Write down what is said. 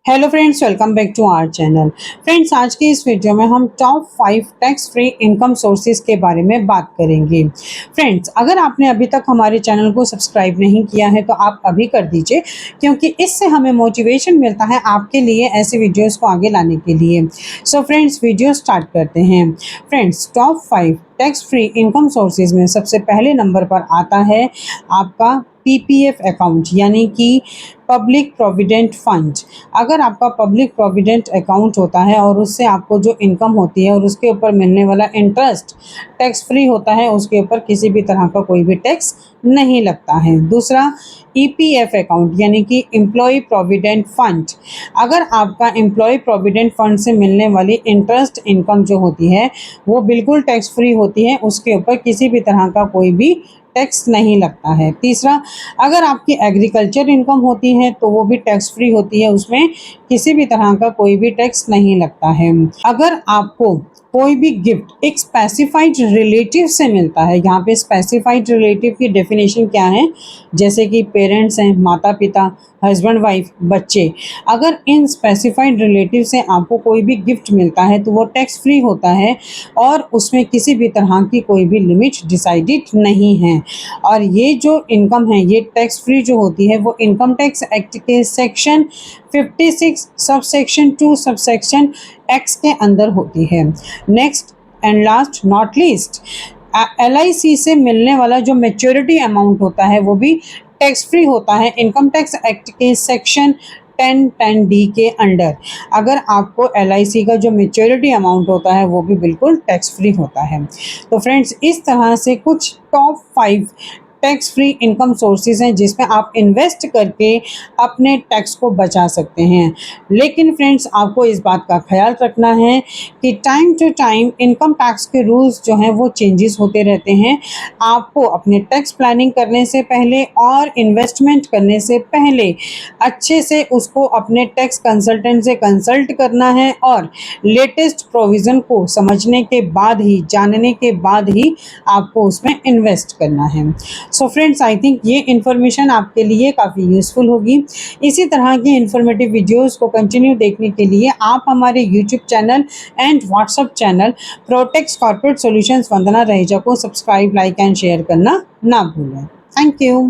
Hello friends, welcome back to our channel. Friends, आज के इस वीडियो में हम top 5 tax free income sources के बारे में बात करेंगे। फ्रेंड्स, अगर आपने अभी तक हमारे चैनल को सब्सक्राइब नहीं किया है तो आप अभी कर दीजिए, क्योंकि इससे हमें मोटिवेशन मिलता है आपके लिए ऐसे वीडियोस को आगे लाने के लिए। सो फ्रेंड्स, वीडियो स्टार्ट करते हैं। Friends, top 5 tax free income sources में सबसे पहले नंबर पर आता है आपका पीपीएफ अकाउंट, यानी कि पब्लिक प्रोविडेंट फंड। अगर आपका पब्लिक प्रोविडेंट अकाउंट होता है और उससे आपको जो इनकम होती है और उसके ऊपर मिलने वाला इंटरेस्ट टैक्स फ्री होता है, उसके ऊपर किसी भी तरह का कोई भी टैक्स नहीं लगता है। दूसरा, ईपीएफ अकाउंट यानी कि एम्प्लॉय प्रोविडेंट फंड। अगर आपका एम्प्लॉय प्रोविडेंट फंड से मिलने वाली इंटरेस्ट इनकम जो होती है वो बिल्कुल टैक्स फ्री होती है, उसके ऊपर किसी भी तरह का कोई भी टैक्स नहीं लगता है। तीसरा, अगर आपकी एग्रीकल्चर इनकम होती है तो वो भी टैक्स फ्री होती है, उसमें किसी भी तरह का कोई भी टैक्स नहीं लगता है। अगर आपको कोई भी गिफ्ट एक स्पेसिफाइड रिलेटिव से मिलता है, यहाँ पे स्पेसिफाइड रिलेटिव की डेफिनेशन क्या है, जैसे कि पेरेंट्स हैं, माता पिता, हस्बैंड वाइफ, बच्चे। अगर इन स्पेसिफाइड रिलेटिव से आपको कोई भी गिफ्ट मिलता है तो वो टैक्स फ्री होता है और उसमें किसी भी तरह की कोई भी लिमिट डिसाइडेड नहीं है। और ये जो इनकम है ये टैक्स फ्री जो होती है वो इनकम टैक्स एक्ट के section 56 sub section 2 sub section x के अंदर होती है। Next and last not least, LIC से मिलने वाला जो मेच्योरिटी अमाउंट होता है वो भी टैक्स फ्री होता है इनकम टैक्स एक्ट के सेक्शन 10(10)D के अंडर। अगर आपको LIC का जो मेच्योरिटी अमाउंट होता है वो भी बिल्कुल टैक्स फ्री होता है। तो फ्रेंड्स, इस तरह से कुछ top 5 tax free income sources हैं जिसमें आप इन्वेस्ट करके अपने टैक्स को बचा सकते हैं। लेकिन फ्रेंड्स, आपको इस बात का ख्याल रखना है कि time to time income tax के रूल्स जो हैं वो चेंजेस होते रहते हैं। आपको अपने टैक्स प्लानिंग करने से पहले और इन्वेस्टमेंट करने से पहले अच्छे से उसको अपने टैक्स कंसल्टेंट से कंसल्ट करना है और लेटेस्ट प्रोविज़न को समझने के बाद ही, जानने के बाद ही आपको उसमें इन्वेस्ट करना है। सो फ्रेंड्स, आई थिंक ये इन्फॉर्मेशन आपके लिए काफ़ी यूज़फुल होगी। इसी तरह की इन्फॉर्मेटिव वीडियोस को कंटिन्यू देखने के लिए आप हमारे YouTube channel and WhatsApp channel Protex corporate solutions Vandana Raheja को सब्सक्राइब, लाइक एंड शेयर करना ना भूलें। Thank you.